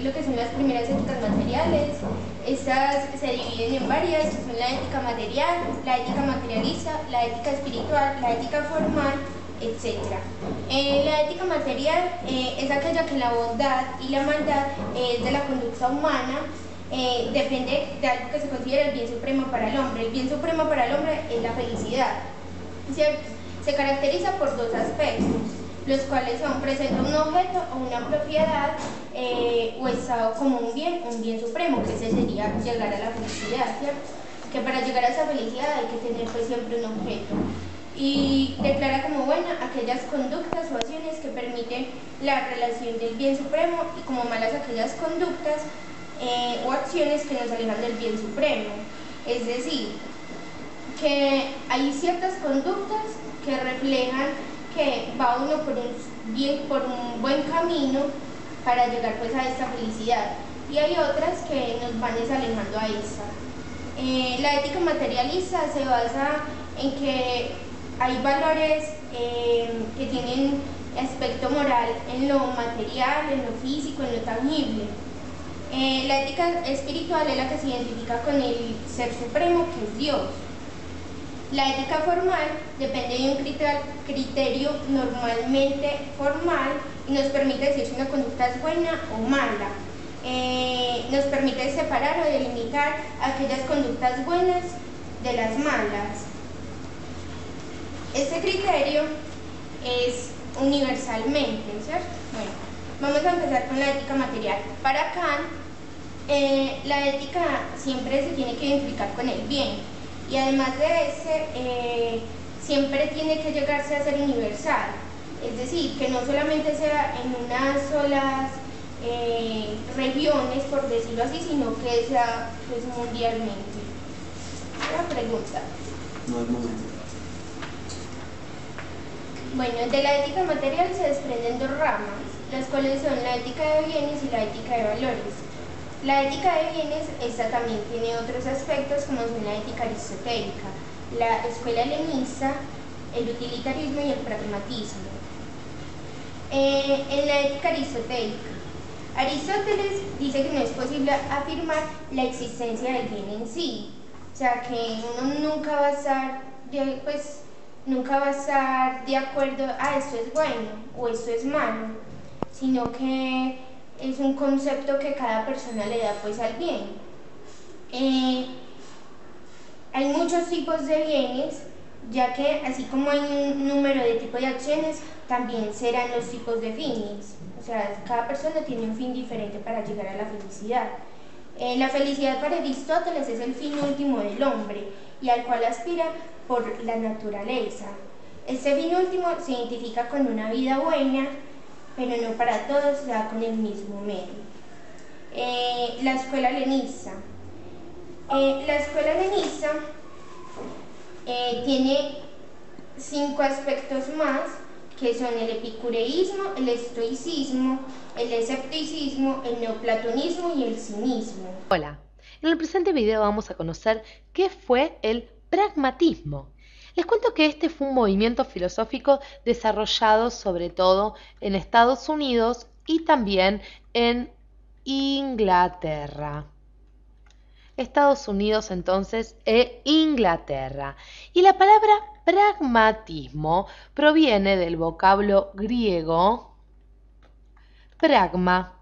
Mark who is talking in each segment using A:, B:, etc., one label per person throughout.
A: lo que son las primeras éticas materiales. Estas se dividen en varias, que son la ética material, la ética materialista, la ética espiritual, la ética formal, etc. La ética material es aquella que la bondad y la maldad de la conducta humana depende de algo que se considera el bien supremo para el hombre. El bien supremo para el hombre es la felicidad, ¿cierto? Se caracteriza por dos aspectos, los cuales son presentar un objeto o una propiedad o estado como un bien supremo, que ese sería llegar a la felicidad, ¿cierto? Que para llegar a esa felicidad hay que tener pues siempre un objeto. Y declara como buena aquellas conductas o acciones que permiten la relación del bien supremo y como malas aquellas conductas o acciones que nos alejan del bien supremo. Es decir, que hay ciertas conductas que reflejan que va uno por un buen camino para llegar pues a esta felicidad, y hay otras que nos van desalejando a esta. La ética materialista se basa en que hay valores que tienen aspecto moral en lo material, en lo físico, en lo tangible. La ética espiritual es la que se identifica con el ser supremo, que es Dios. La ética formal depende de un criterio normalmente formal y nos permite decir si una conducta es buena o mala. Nos permite separar o delimitar aquellas conductas buenas de las malas. Este criterio es universalmente, ¿cierto? Bueno, vamos a empezar con la ética material. Para Kant, la ética siempre se tiene que identificar con el bien. Y además de ese, siempre tiene que llegarse a ser universal, es decir, que no solamente sea en unas solas regiones, por decirlo así, sino que sea pues, mundialmente. Una pregunta.
B: No es momento.
A: Bueno, de la ética material se desprenden dos ramas, las cuales son la ética de bienes y la ética de valores. La ética de bienes, esta también tiene otros aspectos como son la ética aristotélica, la escuela helenista, el utilitarismo y el pragmatismo. En la ética aristotélica, Aristóteles dice que no es posible afirmar la existencia del bien en sí, o sea que uno nunca va a estar de acuerdo, esto es bueno o esto es malo, sino que es un concepto que cada persona le da pues al bien. Hay muchos tipos de bienes, ya que así como hay un número de tipos de acciones, también serán los tipos de fines. O sea, cada persona tiene un fin diferente para llegar a la felicidad. La felicidad para Aristóteles es el fin último del hombre y al cual aspira por la naturaleza. Este fin último se identifica con una vida buena, pero no para todos se da con el mismo medio. La escuela helenista. La escuela helenista tiene 5 aspectos más, que son el epicureísmo, el estoicismo, el escepticismo, el neoplatonismo y el cinismo.
C: Hola, en el presente video vamos a conocer qué fue el pragmatismo. Les cuento que este fue un movimiento filosófico desarrollado sobre todo en Estados Unidos y también en Inglaterra. Estados Unidos entonces e Inglaterra. Y la palabra pragmatismo proviene del vocablo griego pragma,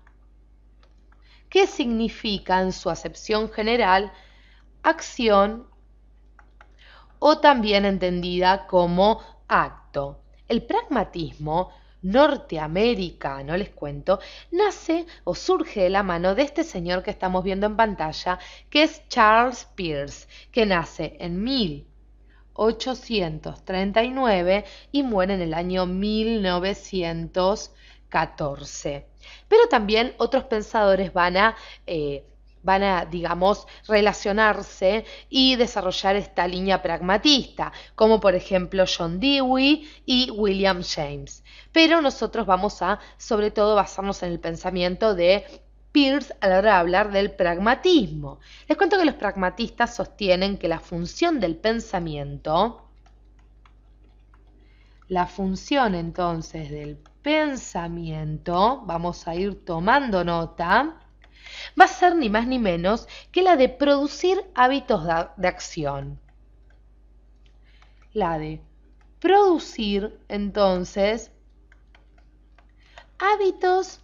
C: que significa en su acepción general acción o también entendida como acto. El pragmatismo norteamericano, les cuento, nace o surge de la mano de este señor que estamos viendo en pantalla, que es Charles Peirce, que nace en 1839 y muere en el año 1914. Pero también otros pensadores van a, digamos, relacionarse y desarrollar esta línea pragmatista, como por ejemplo John Dewey y William James. Pero nosotros vamos a, sobre todo, basarnos en el pensamiento de Peirce a la hora de hablar del pragmatismo. Les cuento que los pragmatistas sostienen que la función del pensamiento, vamos a ir tomando nota, va a ser ni más ni menos que la de producir hábitos de acción. La de producir, entonces, hábitos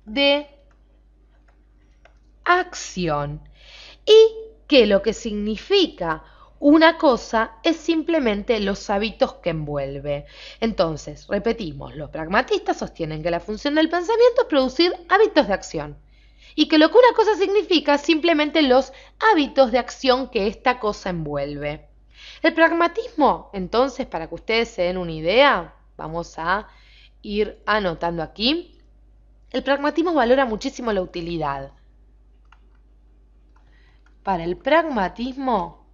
C: de acción. Y que lo que significa una cosa es simplemente los hábitos que envuelve. Entonces, repetimos, los pragmatistas sostienen que la función del pensamiento es producir hábitos de acción. Y que lo que una cosa significa es simplemente los hábitos de acción que esta cosa envuelve. El pragmatismo, entonces, para que ustedes se den una idea, vamos a ir anotando aquí. El pragmatismo valora muchísimo la utilidad. Para el pragmatismo,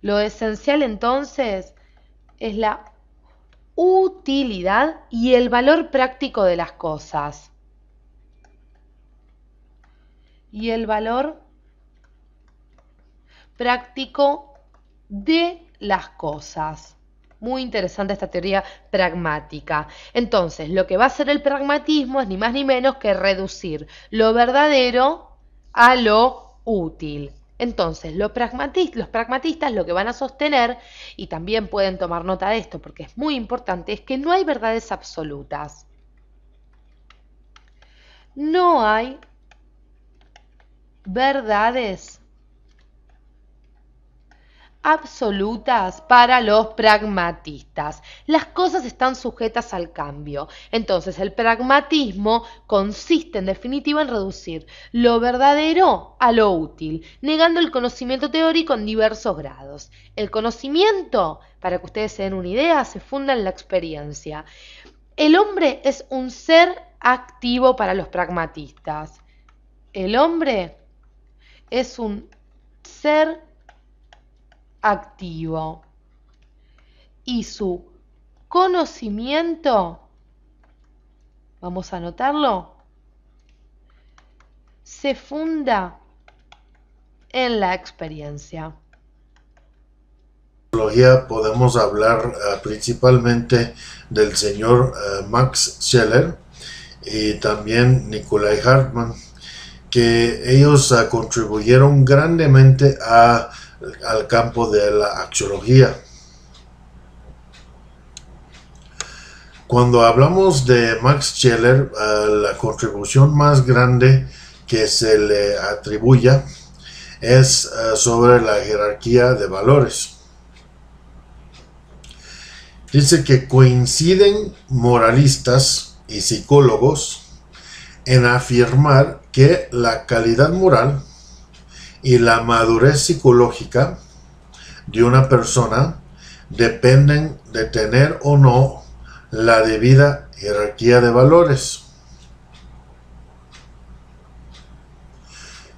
C: lo esencial entonces es la utilidad y el valor práctico de las cosas. Y el valor práctico de las cosas. Muy interesante esta teoría pragmática. Entonces, lo que va a hacer el pragmatismo es ni más ni menos que reducir lo verdadero a lo útil. Entonces, los pragmatistas lo que van a sostener, y también pueden tomar nota de esto porque es muy importante, es que no hay verdades absolutas. No hay verdades absolutas para los pragmatistas. Las cosas están sujetas al cambio. Entonces, el pragmatismo consiste en definitiva en reducir lo verdadero a lo útil, negando el conocimiento teórico en diversos grados. El conocimiento, para que ustedes se den una idea, se funda en la experiencia. El hombre es un ser activo para los pragmatistas. El hombre es un ser activo y su conocimiento, vamos a anotarlo, se funda en la experiencia.
B: Podemos hablar principalmente del señor Max Scheler y también Nikolai Hartmann, que ellos contribuyeron grandemente al campo de la axiología. Cuando hablamos de Max Scheler, la contribución más grande que se le atribuye es sobre la jerarquía de valores. Dice que coinciden moralistas y psicólogos en afirmar que la calidad moral y la madurez psicológica de una persona dependen de tener o no la debida jerarquía de valores.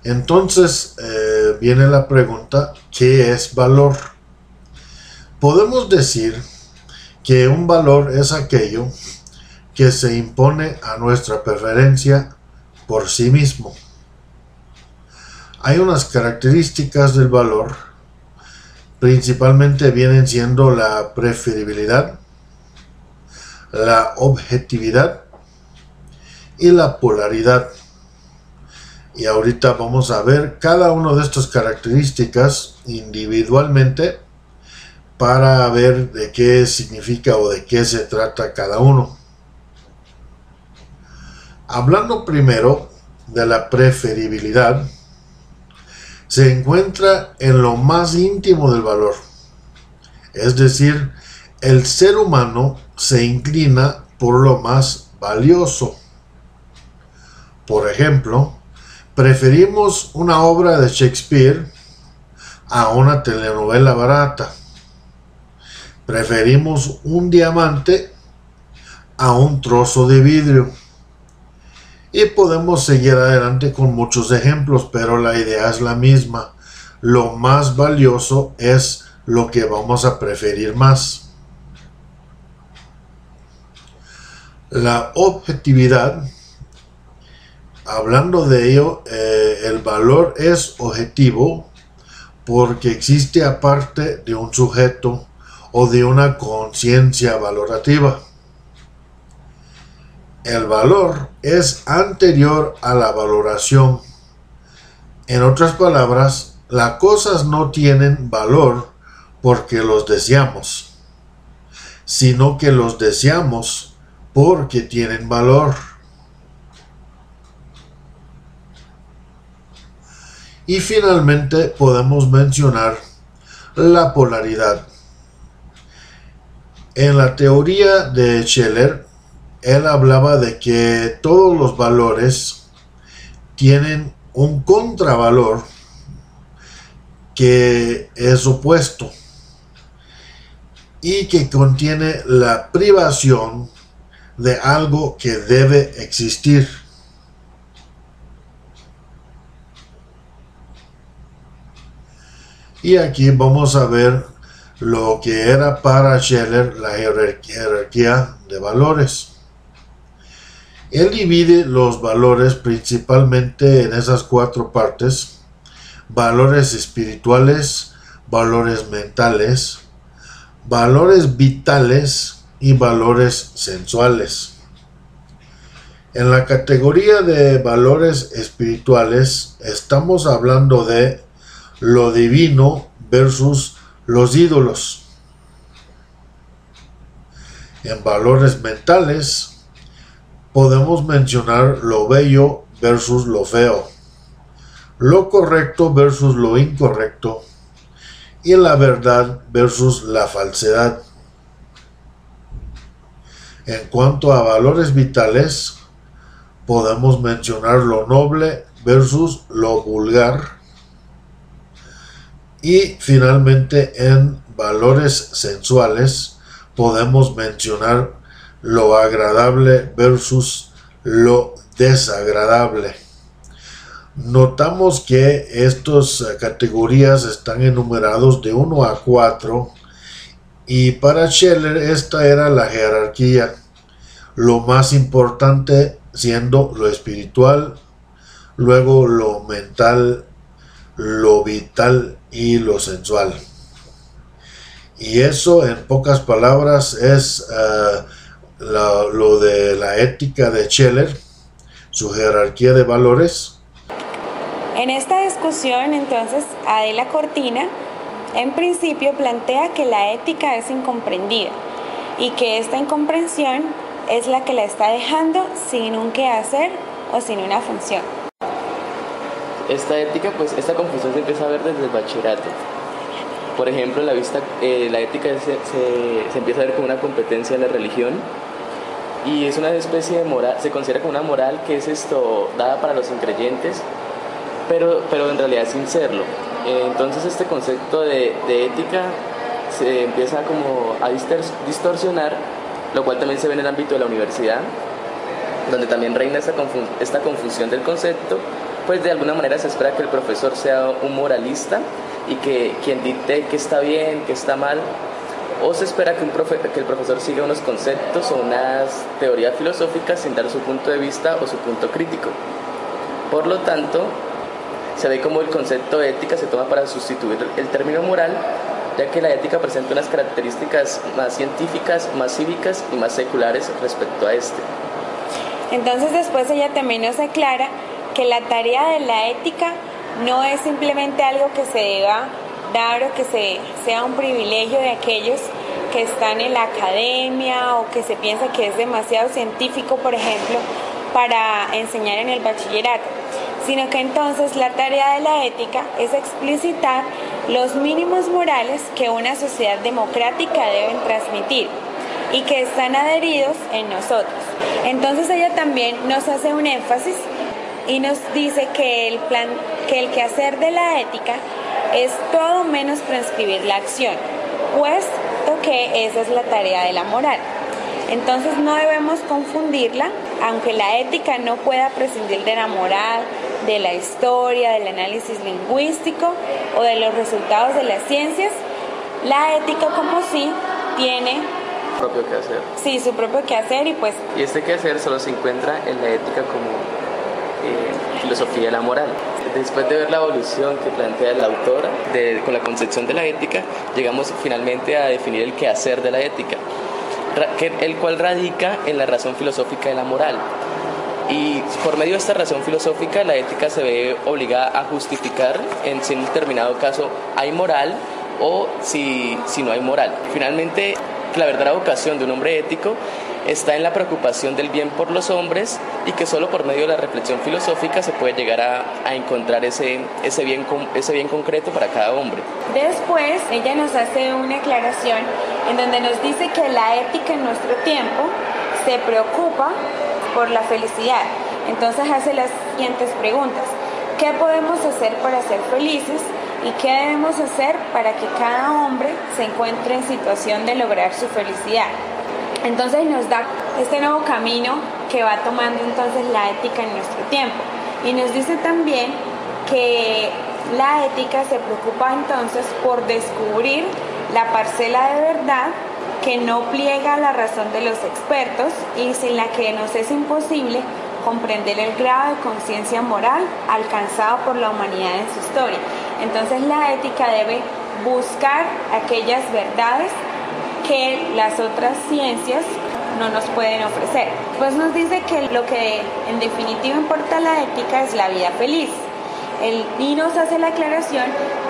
B: Entonces viene la pregunta, ¿qué es valor? Podemos decir que un valor es aquello que se impone a nuestra preferencia por sí mismo. Hay unas características del valor, principalmente vienen siendo la preferibilidad, la objetividad y la polaridad. Y ahorita vamos a ver cada una de estas características individualmente para ver de qué significa o de qué se trata cada uno. Hablando primero de la preferibilidad, se encuentra en lo más íntimo del valor. Es decir, el ser humano se inclina por lo más valioso. Por ejemplo, preferimos una obra de Shakespeare a una telenovela barata. Preferimos un diamante a un trozo de vidrio. Y podemos seguir adelante con muchos ejemplos, pero la idea es la misma. Lo más valioso es lo que vamos a preferir más. La objetividad, hablando de ello, el valor es objetivo porque existe aparte de un sujeto o de una conciencia valorativa. el valor es anterior a la valoración. En otras palabras, las cosas no tienen valor porque los deseamos, sino que los deseamos porque tienen valor. Y finalmente podemos mencionar la polaridad. En la teoría de Scheller, él hablaba de que todos los valores tienen un contravalor que es opuesto y que contiene la privación de algo que debe existir. Y aquí vamos a ver lo que era para Scheller la jerarquía de valores. Él divide los valores principalmente en esas 4 partes: valores espirituales, valores mentales, valores vitales y valores sensuales. En la categoría de valores espirituales estamos hablando de lo divino versus los ídolos. En valores mentales podemos mencionar lo bello versus lo feo, lo correcto versus lo incorrecto y la verdad versus la falsedad. En cuanto a valores vitales, podemos mencionar lo noble versus lo vulgar. Y finalmente en valores sensuales podemos mencionar lo agradable versus lo desagradable. Notamos que estas categorías están enumerados de 1 a 4 y para Scheller esta era la jerarquía, lo más importante siendo lo espiritual, luego lo mental, lo vital y lo sensual. Y eso en pocas palabras es lo de la ética de Scheller, su jerarquía de valores.
D: En esta discusión entonces Adela Cortina en principio plantea que la ética es incomprendida y que esta incomprensión es la que la está dejando sin un quehacer o sin una función.
E: Esta ética, pues esta confusión se empieza a ver desde el bachillerato. Por ejemplo, la ética se empieza a ver como una competencia de la religión y es una especie de moral, se considera como una moral que es dada para los increyentes, pero en realidad sin serlo. Entonces este concepto de ética se empieza como a distorsionar, lo cual también se ve en el ámbito de la universidad, donde también reina esta confusión del concepto. Pues de alguna manera se espera que el profesor sea un moralista y que quien dicte qué está bien, qué está mal, o se espera que el profesor siga unos conceptos o unas teorías filosóficas sin dar su punto de vista o su punto crítico. Por lo tanto, se ve como el concepto de ética se toma para sustituir el término moral, ya que la ética presenta unas características más científicas, más cívicas y más seculares respecto a este.
D: Entonces después ella también nos aclara que la tarea de la ética no es simplemente algo que se deba dar o que sea un privilegio de aquellos que están en la academia o que se piensa que es demasiado científico, por ejemplo, para enseñar en el bachillerato, sino que entonces la tarea de la ética es explicitar los mínimos morales que una sociedad democrática deben transmitir y que están adheridos en nosotros. Entonces ella también nos hace un énfasis y nos dice que el quehacer de la ética es todo menos prescribir la acción, puesto que esa es la tarea de la moral. Entonces no debemos confundirla, aunque la ética no pueda prescindir de la moral, de la historia, del análisis lingüístico o de los resultados de las ciencias. La ética como sí tiene
E: propio quehacer.
D: Sí, su propio quehacer
E: y este quehacer solo se encuentra en la ética como filosofía de la moral. Después de ver la evolución que plantea la autora con la concepción de la ética, llegamos finalmente a definir el quehacer de la ética. el cual radica en la razón filosófica de la moral. Y por medio de esta razón filosófica, la ética se ve obligada a justificar si en un determinado caso hay moral o si no hay moral. Finalmente, la verdadera vocación de un hombre ético está en la preocupación del bien por los hombres y que solo por medio de la reflexión filosófica se puede llegar a encontrar ese bien concreto para cada hombre.
D: Después, ella nos hace una aclaración en donde nos dice que la ética en nuestro tiempo se preocupa por la felicidad. Entonces hace las siguientes preguntas. ¿Qué podemos hacer para ser felices? ¿Y qué debemos hacer para que cada hombre se encuentre en situación de lograr su felicidad? Entonces nos da este nuevo camino que va tomando entonces la ética en nuestro tiempo. Y nos dice también que la ética se preocupa entonces por descubrir la parcela de verdad que no pliega a la razón de los expertos y sin la que nos es imposible comprender el grado de conciencia moral alcanzado por la humanidad en su historia. Entonces la ética debe buscar aquellas verdades que las otras ciencias no nos pueden ofrecer. Pues nos dice que lo que en definitiva importa la ética es la vida feliz. Y nos hace la aclaración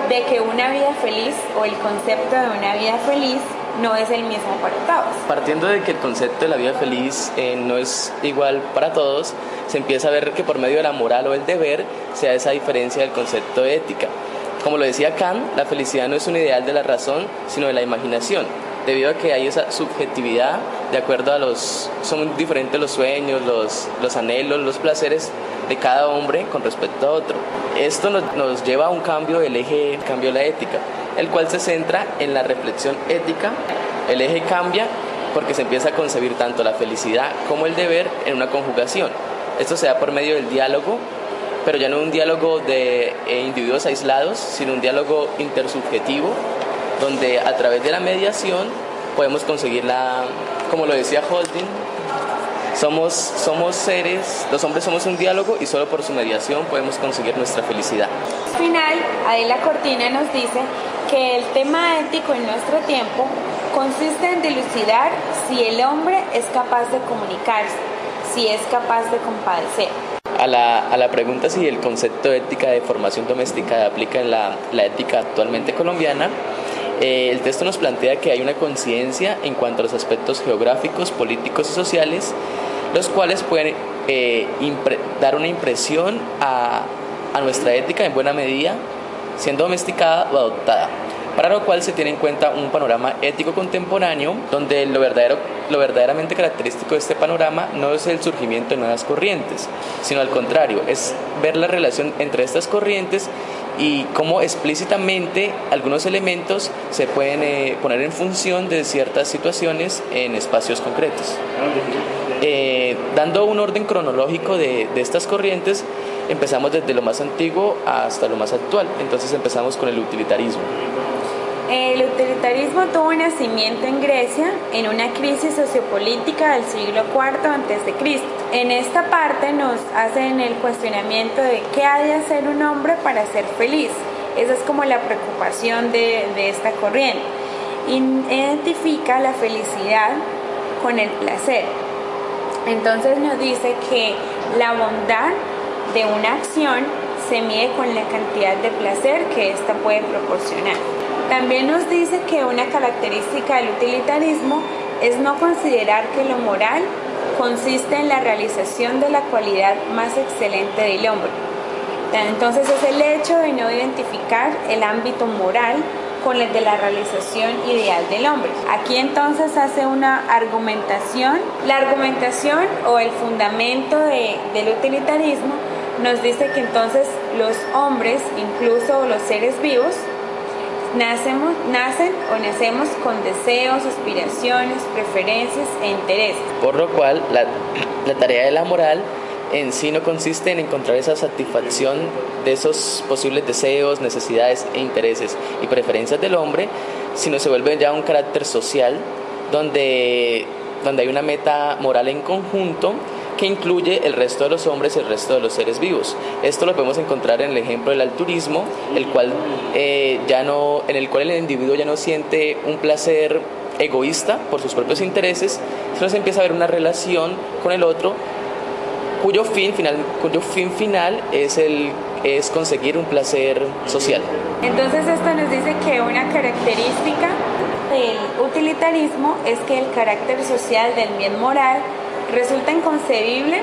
D: de que una vida feliz o el concepto de una vida feliz no es el mismo para todos.
E: Partiendo de que el concepto de la vida feliz no es igual para todos, se empieza a ver que por medio de la moral o el deber se da esa diferencia del concepto de ética. Como lo decía Kant, la felicidad no es un ideal de la razón, sino de la imaginación, debido a que hay esa subjetividad de acuerdo a son diferentes los sueños, los anhelos, los placeres de cada hombre con respecto a otro. Esto nos lleva a un cambio del eje, cambio de la ética, el cual se centra en la reflexión ética. El eje cambia porque se empieza a concebir tanto la felicidad como el deber en una conjugación. Esto se da por medio del diálogo, pero ya no un diálogo de individuos aislados, sino un diálogo intersubjetivo, donde a través de la mediación podemos conseguir como lo decía Holding, somos seres, los hombres somos un diálogo y solo por su mediación podemos conseguir nuestra felicidad.
D: Al final, Adela Cortina nos dice que el tema ético en nuestro tiempo consiste en dilucidar si el hombre es capaz de comunicarse, si es capaz de compadecer.
E: A la pregunta si el concepto de ética de formación doméstica aplica en la ética actualmente colombiana, el texto nos plantea que hay una conciencia en cuanto a los aspectos geográficos, políticos y sociales, los cuales pueden dar una impresión a nuestra ética en buena medida, siendo domesticada o adoptada, para lo cual se tiene en cuenta un panorama ético contemporáneo, donde lo verdaderamente característico de este panorama no es el surgimiento de nuevas corrientes, sino al contrario, es ver la relación entre estas corrientes y cómo explícitamente algunos elementos se pueden poner en función de ciertas situaciones en espacios concretos. Dando un orden cronológico de estas corrientes, empezamos desde lo más antiguo hasta lo más actual. Entonces empezamos con el utilitarismo.
D: El utilitarismo tuvo nacimiento en Grecia en una crisis sociopolítica del siglo IV a.C. En esta parte nos hacen el cuestionamiento de qué ha de hacer un hombre para ser feliz. Esa es como la preocupación de esta corriente. Identifica la felicidad con el placer. Entonces nos dice que la bondad de una acción se mide con la cantidad de placer que ésta puede proporcionar. También nos dice que una característica del utilitarismo es no considerar que lo moral consiste en la realización de la cualidad más excelente del hombre. Entonces es el hecho de no identificar el ámbito moral con el de la realización ideal del hombre. Aquí entonces hace una argumentación. La argumentación o el fundamento del utilitarismo nos dice que entonces los hombres, incluso los seres vivos, nacemos con deseos, aspiraciones, preferencias e intereses.
E: Por lo cual, la tarea de la moral en sí no consiste en encontrar esa satisfacción de esos posibles deseos, necesidades e intereses y preferencias del hombre, sino se vuelve ya un carácter social donde hay una meta moral en conjunto que incluye el resto de los hombres y el resto de los seres vivos. Esto lo podemos encontrar en el ejemplo del altruismo, en el cual el individuo ya no siente un placer egoísta por sus propios intereses, sino se empieza a ver una relación con el otro cuyo fin final es conseguir un placer social.
D: Entonces esto nos dice que una característica del utilitarismo es que el carácter social del bien moral resulta inconcebible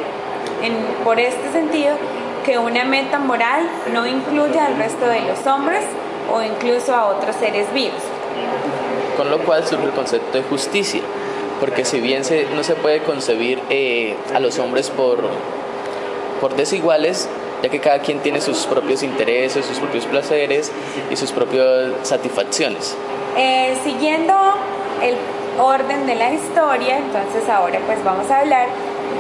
D: por este sentido que una meta moral no incluya al resto de los hombres o incluso a otros seres vivos.
E: Con lo cual surge el concepto de justicia, porque si bien no se puede concebir a los hombres por desiguales, ya que cada quien tiene sus propios intereses, sus propios placeres y sus propias satisfacciones.
D: Siguiendo el orden de la historia, entonces ahora pues vamos a hablar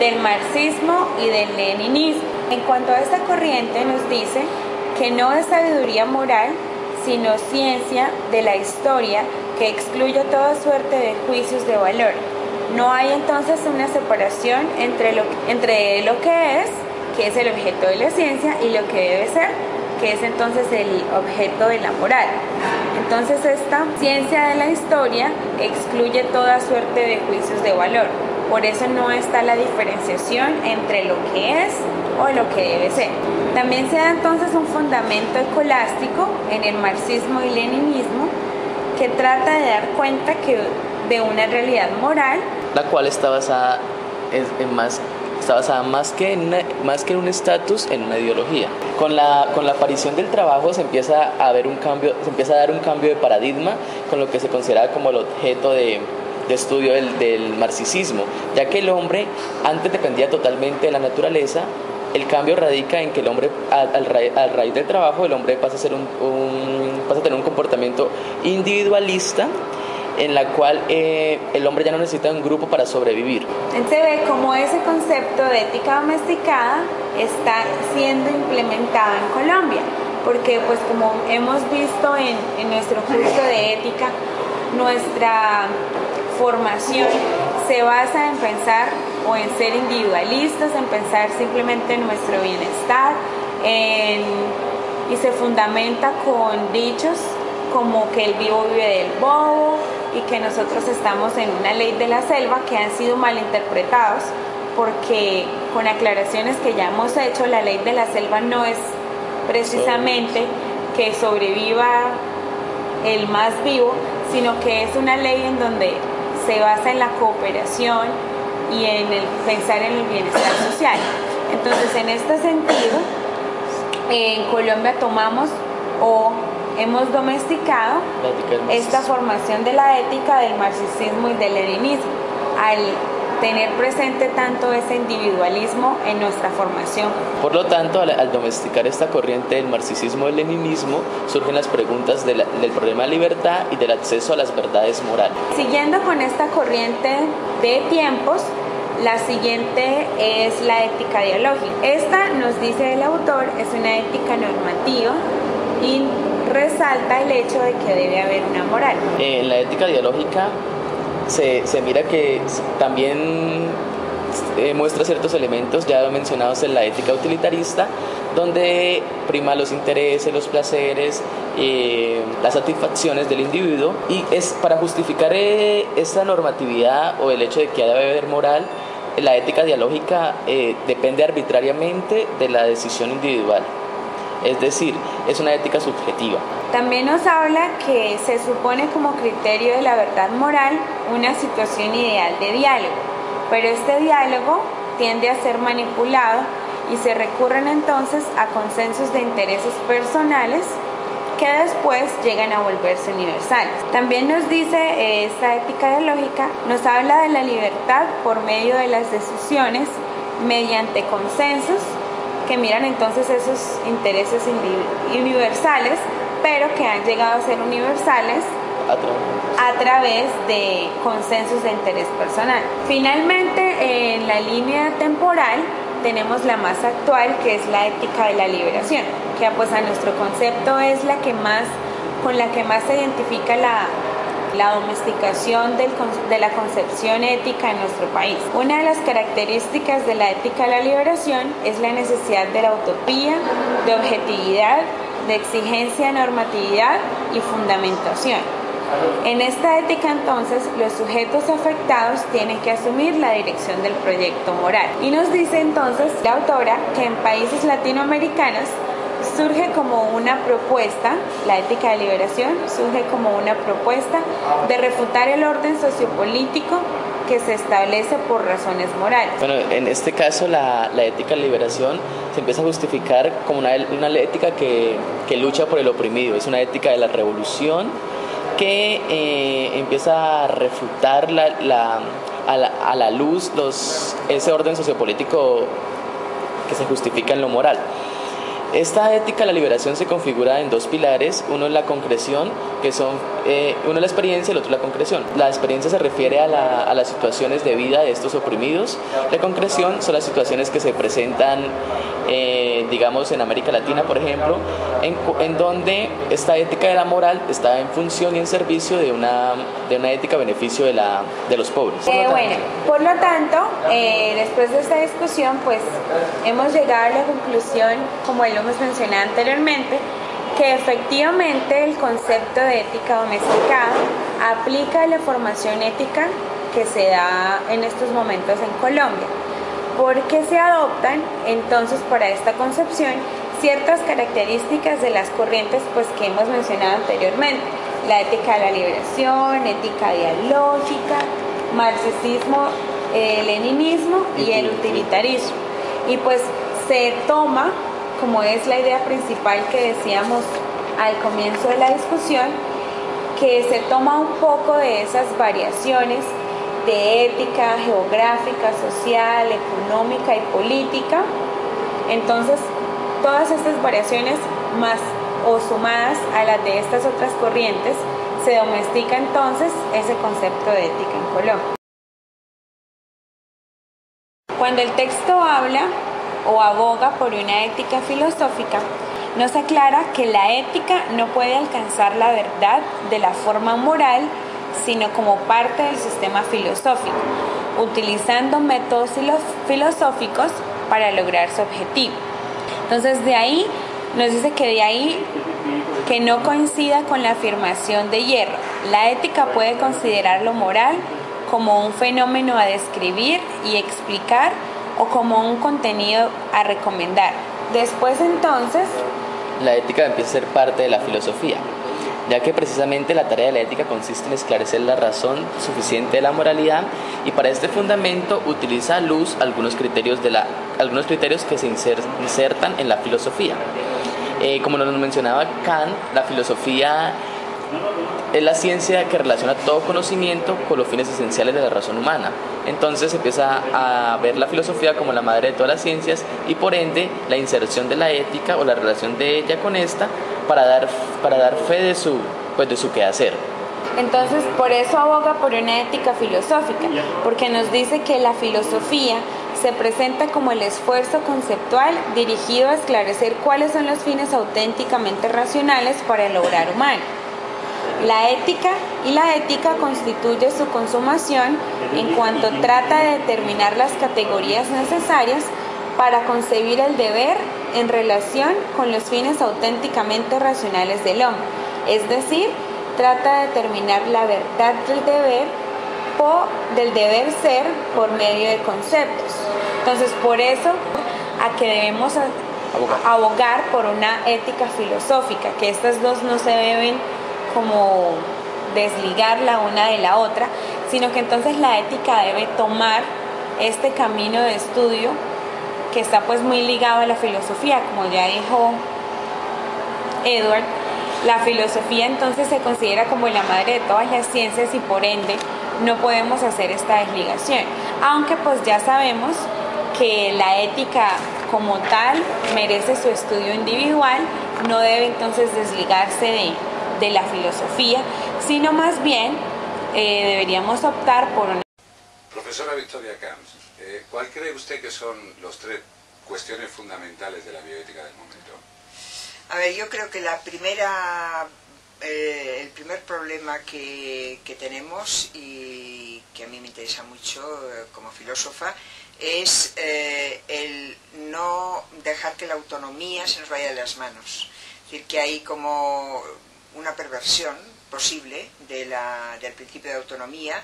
D: del marxismo y del leninismo. En cuanto a esta corriente nos dice que no es sabiduría moral, sino ciencia de la historia que excluye toda suerte de juicios de valor. No hay entonces una separación entre lo que es el objeto de la ciencia, y lo que debe ser, que es entonces el objeto de la moral. Entonces esta ciencia de la historia excluye toda suerte de juicios de valor. Por eso no está la diferenciación entre lo que es o lo que debe ser. También se da entonces un fundamento escolástico en el marxismo y leninismo que trata de dar cuenta de una realidad moral,
E: la cual está basada más que en un estatus, en una ideología. Con la aparición del trabajo se empieza a dar un cambio de paradigma con lo que se considera como el objeto de estudio del marxismo, ya que el hombre antes dependía totalmente de la naturaleza. El cambio radica en que el hombre, a raíz del trabajo, el hombre pasa a tener un comportamiento individualista, en la cual el hombre ya no necesita un grupo para sobrevivir.
D: Se ve como ese concepto de ética domesticada está siendo implementado en Colombia, porque pues como hemos visto en nuestro curso de ética, nuestra formación se basa en pensar o en ser individualistas, en pensar simplemente en nuestro bienestar, y se fundamenta con dichos como que el vivo vive del bobo y que nosotros estamos en una ley de la selva, que han sido malinterpretados, porque con aclaraciones que ya hemos hecho, la ley de la selva no es precisamente que sobreviva el más vivo, sino que es una ley en donde se basa en la cooperación y en el pensar en el bienestar social. Entonces, en este sentido, en Colombia tomamos o hemos domesticado esta formación de la ética del marxismo y del leninismo, al tener presente tanto ese individualismo en nuestra formación.
E: Por lo tanto, al domesticar esta corriente del marxismo y del leninismo, surgen las preguntas del problema de libertad y del acceso a las verdades morales.
D: Siguiendo con esta corriente de tiempos, la siguiente es la ética dialógica. Esta, nos dice el autor, es una ética normativa y resalta el hecho de que debe haber una moral.
E: En la ética dialógica se mira que también muestra ciertos elementos ya mencionados en la ética utilitarista, donde prima los intereses, los placeres, las satisfacciones del individuo, y es para justificar esta normatividad o el hecho de que debe haber moral. La ética dialógica depende arbitrariamente de la decisión individual. Es decir, es una ética subjetiva.
D: También nos habla que se supone como criterio de la verdad moral una situación ideal de diálogo, pero este diálogo tiende a ser manipulado y se recurren entonces a consensos de intereses personales que después llegan a volverse universales. También nos dice esta ética dialógica, nos habla de la libertad por medio de las decisiones mediante consensos que miran entonces esos intereses universales, pero que han llegado a ser universales a través de consensos de interés personal. Finalmente, en la línea temporal tenemos la más actual, que es la ética de la liberación, que pues a nuestro concepto es con la que más se identifica la domesticación de la concepción ética en nuestro país. Una de las características de la ética de la liberación es la necesidad de la utopía, de objetividad, de exigencia, normatividad y fundamentación. En esta ética, entonces, los sujetos afectados tienen que asumir la dirección del proyecto moral. Y nos dice entonces la autora que en países latinoamericanos surge como una propuesta, la ética de liberación surge como una propuesta de refutar el orden sociopolítico que se establece por razones morales.
E: Bueno, en este caso la ética de liberación se empieza a justificar como una ética que lucha por el oprimido, es una ética de la revolución que empieza a refutar a la luz ese orden sociopolítico que se justifica en lo moral. Esta ética de la liberación se configura en dos pilares, uno es la concreción, que son, uno es la experiencia y el otro es la concreción. La experiencia se refiere a las situaciones de vida de estos oprimidos, la concreción son las situaciones que se presentan, digamos, en América Latina, por ejemplo, en donde esta ética de la moral está en función y en servicio de una ética a beneficio de los pobres.
D: Por lo tanto, después de esta discusión, pues hemos llegado a la conclusión, como lo hemos mencionado anteriormente, que efectivamente el concepto de ética domesticada aplica a la formación ética que se da en estos momentos en Colombia, porque se adoptan entonces para esta concepción ciertas características de las corrientes pues que hemos mencionado anteriormente: la ética de la liberación, ética dialógica, marxismo, leninismo y el utilitarismo. Y pues se toma, como es la idea principal que decíamos al comienzo de la discusión, que se toma un poco de esas variaciones de ética geográfica, social, económica y política. Entonces, todas estas variaciones más o sumadas a las de estas otras corrientes, se domestica entonces ese concepto de ética en Colombia. Cuando el texto habla o aboga por una ética filosófica, nos aclara que la ética no puede alcanzar la verdad de la forma moral, sino como parte del sistema filosófico, utilizando métodos filosóficos para lograr su objetivo. Entonces, de ahí nos dice que no coincida con la afirmación de Hierro. La ética puede considerar lo moral como un fenómeno a describir y explicar o como un contenido a recomendar. Después, entonces,
E: la ética empieza a ser parte de la filosofía, ya que precisamente la tarea de la ética consiste en esclarecer la razón suficiente de la moralidad, y para este fundamento utiliza a luz algunos criterios que se insertan en la filosofía. Como nos mencionaba Kant, la filosofía es la ciencia que relaciona todo conocimiento con los fines esenciales de la razón humana. Entonces empieza a ver la filosofía como la madre de todas las ciencias, y por ende la inserción de la ética o la relación de ella con esta para dar fe de su quehacer.
D: Entonces, por eso aboga por una ética filosófica, porque nos dice que la filosofía se presenta como el esfuerzo conceptual dirigido a esclarecer cuáles son los fines auténticamente racionales para el obrar humano. La ética constituye su consumación en cuanto trata de determinar las categorías necesarias para concebir el deber en relación con los fines auténticamente racionales del hombre, es decir, trata de determinar la verdad del deber ser por medio de conceptos. Entonces, por eso a que debemos abogar por una ética filosófica, que estas dos no se deben como desligar la una de la otra, sino que entonces la ética debe tomar este camino de estudio que está pues muy ligado a la filosofía, como ya dijo Edward. La filosofía entonces se considera como la madre de todas las ciencias y por ende no podemos hacer esta desligación, aunque pues ya sabemos que la ética como tal merece su estudio individual, no debe entonces desligarse de la filosofía, sino más bien deberíamos optar por una...
F: Profesora Victoria Camps, ¿cuál cree usted que son las tres cuestiones fundamentales de la bioética del momento?
G: A ver, yo creo que el primer problema que tenemos y que a mí me interesa mucho como filósofa es el no dejar que la autonomía se nos vaya de las manos. Es decir, que hay como una perversión posible del principio de autonomía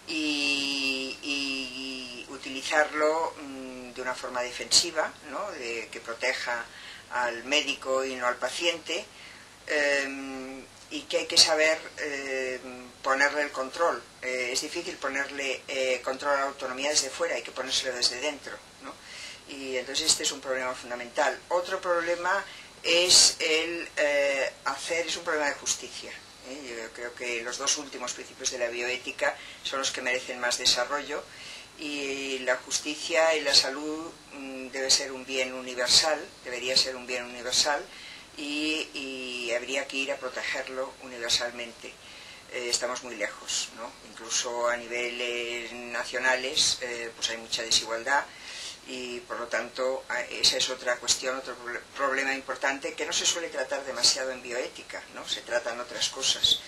G: y utilizarlo de una forma defensiva, ¿no? Que proteja al médico y no al paciente, y que hay que saber ponerle el control. Es difícil ponerle control a la autonomía desde fuera, hay que ponérselo desde dentro, ¿no? Y entonces este es un problema fundamental. Otro problema es es un problema de justicia. Yo creo que los dos últimos principios de la bioética son los que merecen más desarrollo, y la justicia y la salud debería ser un bien universal, y habría que ir a protegerlo universalmente. Estamos muy lejos, ¿no? Incluso a niveles nacionales pues hay mucha desigualdad, y por lo tanto esa es otra cuestión, otro problema importante que no se suele tratar demasiado en bioética, ¿no? Se tratan otras cosas.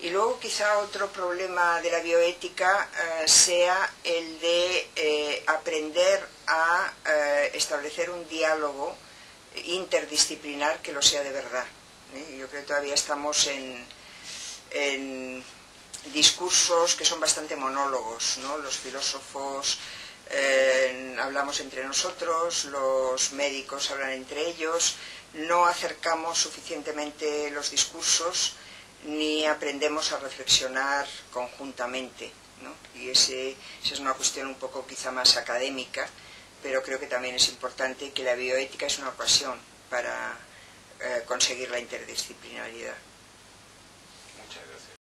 G: Y luego quizá otro problema de la bioética sea el de aprender a establecer un diálogo interdisciplinar que lo sea de verdad. Yo creo que todavía estamos en discursos que son bastante monólogos, ¿no? Los filósofos hablamos entre nosotros, los médicos hablan entre ellos, no acercamos suficientemente los discursos ni aprendemos a reflexionar conjuntamente, ¿no? Y esa es una cuestión un poco quizá más académica, pero creo que también es importante, que la bioética es una ocasión para conseguir la interdisciplinaridad.